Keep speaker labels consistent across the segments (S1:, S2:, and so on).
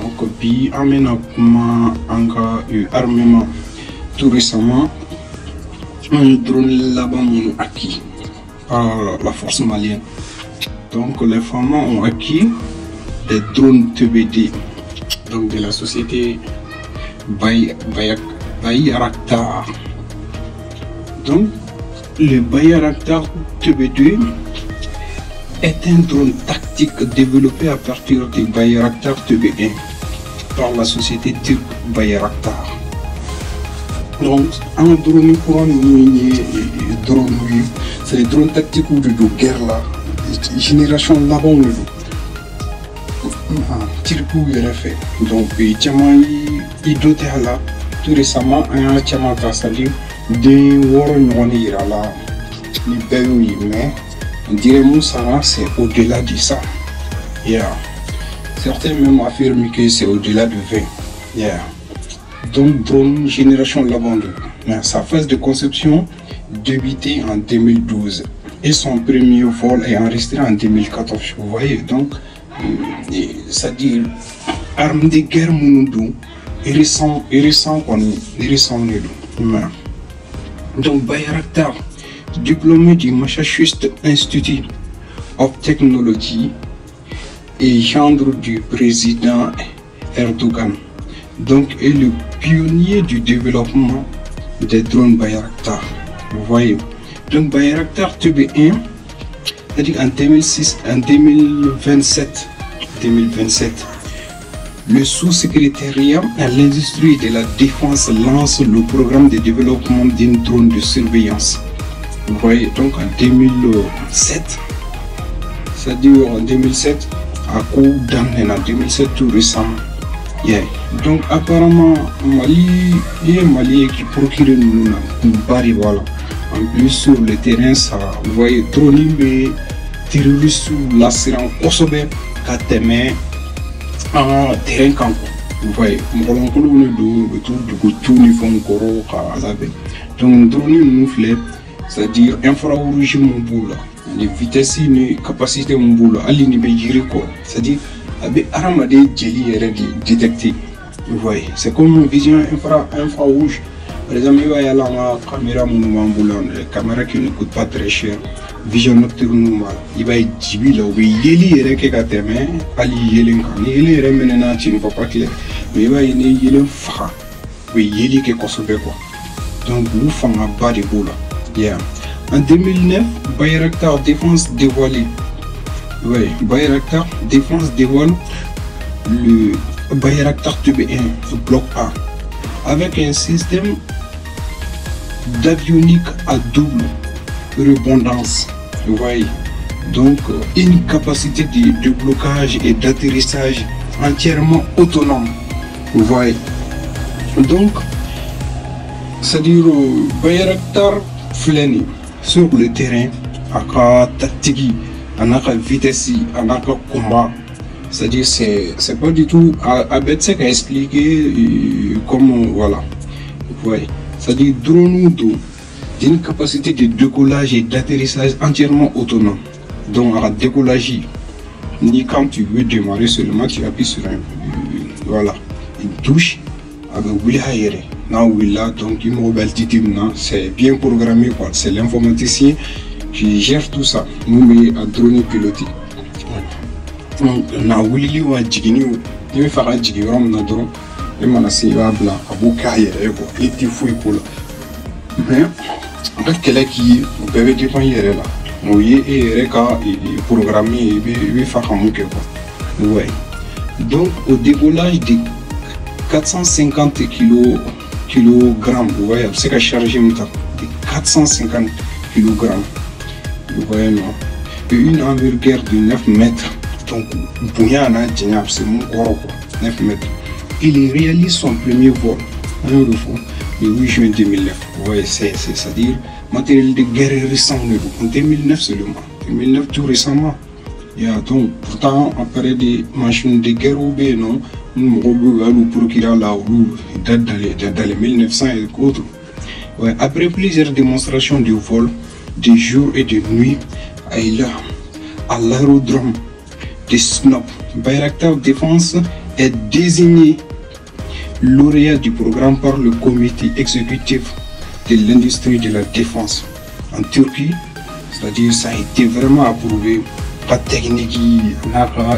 S1: Donc, puis, aménagement, armement, tout récemment, un drone là-bas acquis par la force malienne. Donc, les femmes ont acquis des drones TBD, donc de la société Bayraktar. Donc, le Bayraktar TB2 est un drone tactique développé à partir du Bayraktar TB1 par la société turque Bayraktar. Donc, un drone pour un drone, c'est les drones tactiques de guerre là, génération là-bas Turquie il a fait. Donc, il doté là tout récemment un chama c'est-à-dire des warriors là, mais on dirait que c'est au-delà de ça. Yeah. Certains même affirment que c'est au-delà de 20. Yeah. Donc, drone génération Labandou. Sa phase de conception débutait en 2012 et son premier vol est enregistré en 2014. Vous voyez, donc, c'est-à-dire arme de guerre Mounoudou, il ressent. Donc, Bayraktar, diplômé du Massachusetts Institute of Technology et gendre du président Erdogan, donc est le pionnier du développement des drones Bayraktar. Vous voyez, donc Bayraktar TB1, c'est-à-dire en 2027, le sous-secrétariat à l'industrie de la défense lance le programme de développement d'une drone de surveillance. Vous voyez, donc en 2007, c'est-à-dire en 2007, à coup d'année en 2007 tout récemment. Yeah. Donc apparemment, Mali qui procure nous bari voilà. En plus sur le terrain, ça, vous voyez, drone mais terroriste sous la série Kosobe, Kateme, en terrain Kanko. Vous voyez, donc drone nous fait, c'est-à-dire infrarouge mon boula, les vitesses, les capacités mon boula, à l'inhibition quoi, c'est-à-dire avec aramade jelly détecté. Vous voyez, c'est comme une vision infrarouge. Par exemple, il y a la caméra la caméra qui ne coûte pas très cher, vision nocturne, il va être jibi là, il y a des kateme, ali yelen kan, il y a des menena qui ne va pas clair, mais il va y avoir yelen fa, oui yeli que kosobe quoi. Donc vous faites un bas de boula. Yeah. En 2009, Bayraktar Défense dévoilé. Oui, Bayraktar Défense dévoile le Bayraktar TB1, bloc A, avec un système d'avionique à double rebondance. Vous voyez, donc une capacité de blocage et d'atterrissage entièrement autonome. Vous voyez, donc c'est-à-dire Bayraktar Fleni sur le terrain, à la tactique, à la vitesse, à la combat. C'est-à-dire c'est pas du tout à Betsek a expliqué comment voilà. Vous voyez, c'est-à-dire drone d'une capacité de décollage et d'atterrissage entièrement autonome. Donc à décollage, ni quand tu veux démarrer seulement tu appuies sur voilà une touche avec Wilhaire. Donc c'est bien programmé quoi. C'est l'informaticien qui gère tout ça. Nous mais à drone piloté. Donc na Willy wa jigini il va faire jigi rom na drone et manasi va bla abuka yere quoi. Il te fouille pour là. Mais avec quelqu'un qui peut dépendre yere là. Oui et reka programmé il va faire un quoi. Ouais. Donc au décollage de 450 kilogrammes, vous voyez, c'est qu'à charger de 450 kilogrammes, vous voyez, non, et une envergure de 9 mètres, donc, c'est mon corps, 9 mètres. Il réalise son premier vol, le 8 juin 2009, vous voyez, c'est-à-dire, matériel de guerre récent, en 2009 seulement, 2009 tout récemment. Et donc, pourtant, après des machines de guerre ou bien non, nous procurer là où date dans les 1900 et autres. Ouais, après plusieurs démonstrations de vol de jour et de nuit à l'aérodrome de Snop, Bayraktar Défense est désigné lauréat du programme par le comité exécutif de l'industrie de la défense en Turquie. C'est-à-dire ça a été vraiment approuvé. Pas de technique,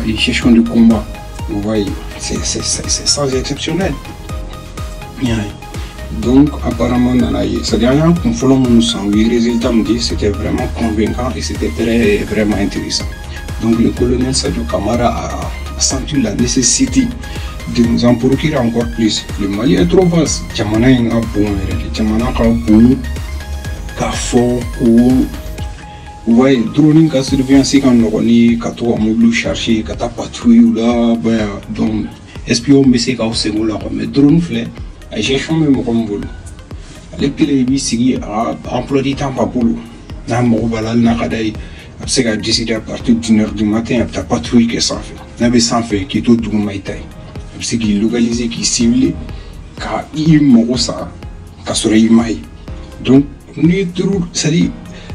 S1: et gestion de combat. Vous voyez, c'est sans exceptionnel. Donc apparemment, c'est-à-dire les résultats me disent c'était vraiment convaincant et c'était vraiment intéressant. Donc le colonel Sadio Kamara a senti la nécessité de nous en procurer encore plus. Le Mali est trop vaste. Jamana est un bon, Jamana est un bon, Kafo, ou vous voyez, drone qui surveillance quand on est quand on mobile chercher, quand on patrouille là, ben donc espion mais c'est quand c'est là, mais drone flé, j'ai changé mon boulot. Les pilotes ici à emploi du temps pas boulot. N'a mon balal n'a pas d'ailleurs. C'est qu'à décider à partir d'1h du matin, tu as patrouille que ça fait. N'a sans fait qui est tout du maïtaï. C'est qui localisé, qui ciblé, car il m'en ça, car sur il maï. Donc nous toujours, c'est-à-dire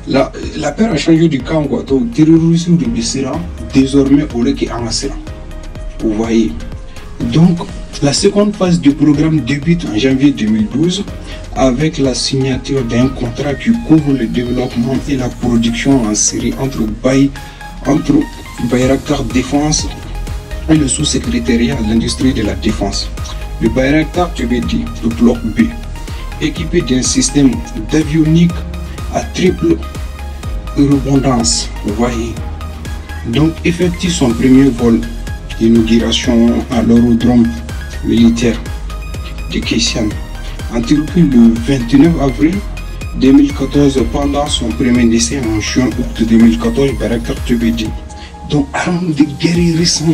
S1: la paire a changé du camp quoi. Donc terrorisme de Bessira désormais au lieu qui en a. Vous voyez. Donc la seconde phase du programme débute en janvier 2012 avec la signature d'un contrat qui couvre le développement et la production en série entre Bayraktar Défense et le sous-secrétariat à l'industrie de la défense. Le Bayraktar TBD, le bloc B, équipé d'un système d'avionique à triple rebondance, vous voyez. Donc effectue son premier vol d'inauguration à l'aérodrome militaire de Kessian en Turquie le 29 avril 2014 pendant son premier essai en juin-août 2014 Bayraktar TBD. Donc arme de guerre récent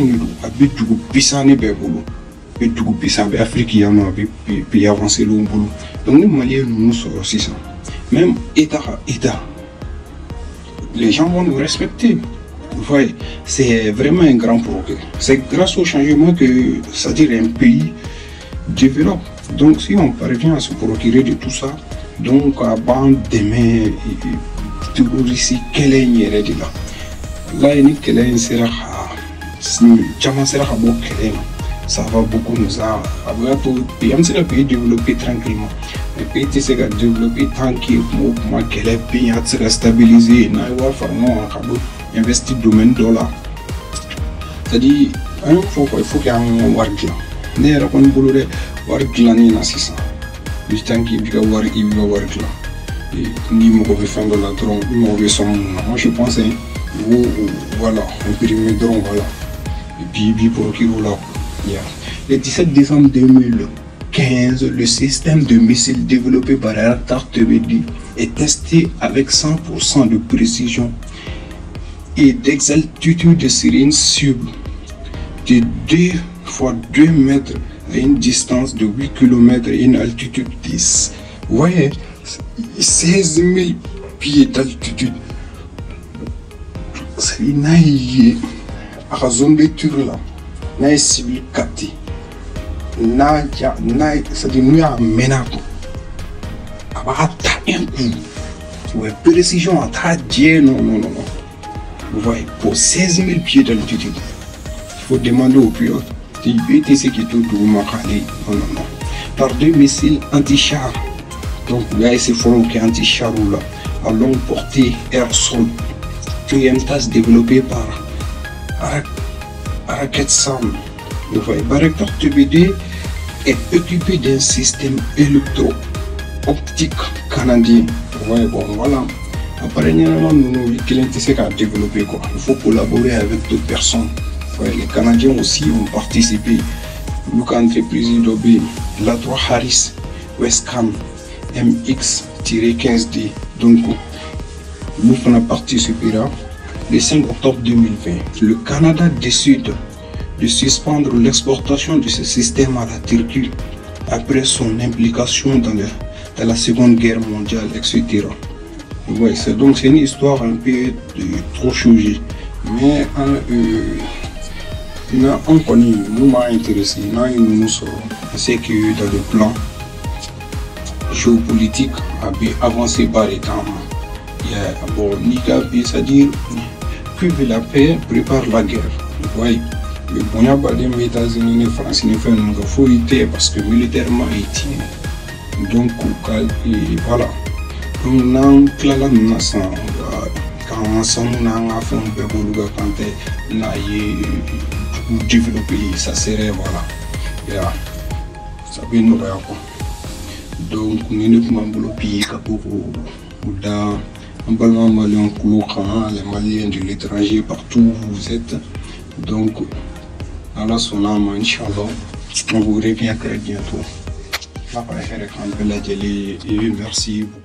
S1: avec du Bissane Bebolo et du Bissane Afrique y en a puis avancer le boulot. Donc nous Maliens nous sommes aussi ça. Même État, les gens vont nous respecter. Vous voyez, c'est vraiment un grand progrès. C'est grâce au changement que ça dit un pays développe. Donc si on parvient à se procurer de tout ça, donc à bande demain, toujours ici, quelle est là? Là, il ça va beaucoup nous aider. C'est un pays développé tranquillement. Le pays qui s'est développé tranquillement, quel est le pays qui s'est stabilisé, investir dans le domaine dollar. C'est-à-dire, il faut qu'il y ait un wargla. Il y a un wargla qui est assistant. Le temps qui est wargla. Ni mauvais fin de la drone, ni mauvais son. Moi je pense, voilà, imprimer drone, voilà. Et puis pour qui roule là. Le 17 décembre 2015, le système de missiles développé par Bayraktar TBD est testé avec 100% de précision et d'exaltitude de sirène cible de 2 fois 2 mètres à une distance de 8 km et une altitude 10. Vous voyez, 16 000 pieds d'altitude. C'est une à la zone de Turla. N'a cible capté. C'est-à-dire nous a menace. À un coup. Ouais, précision à ta dieu, non. Vous voyez, pour 16 000 pieds d'altitude, il faut demander au pilote. Il était ce qui est tout Makali. Non. Par 2 missiles anti-char. Donc là, c'est fort qui est anti-char là. À longue portée air-sol. TMTAS développé par Araket Sam. Vous voyez, Bayraktar TBD est équipé d'un système électro-optique canadien. Vous voyez, bon, voilà. Apparemment, nous clients développer quoi. Il faut collaborer avec d'autres personnes. Ouais, les Canadiens aussi ont participé. L'entreprise d'Obé, la 3 Harris, Westcam, MX-15D. Donc, nous avons participé là. Le 5 octobre 2020, le Canada décide de suspendre l'exportation de ce système à la Turquie après son implication dans la Seconde Guerre mondiale, etc. Ouais, c'est une histoire un peu trop changée. Mais on connaît, nous m'a intéressé, nous sommes, c'est que dans le plan géopolitique, avancé par les temps, bon, c'est-à-dire que la paix prépare la guerre. Vous voyez, Mais bon, il y a pas des États-Unis, ni France, ni France, il faut éviter parce que militairement, il donc, voilà. Donc, nous, clairement, nous sommes quand on a fait un peu de quand on a développé, ça serait, voilà. Yeah. Ça peut nous faire quoi. Donc, nous sommes dans le pays dans un Malien, les Maliens de l'étranger, partout où vous êtes. Donc, Allah son âme, Inch'Allah, on vous revient très bientôt. Et merci beaucoup.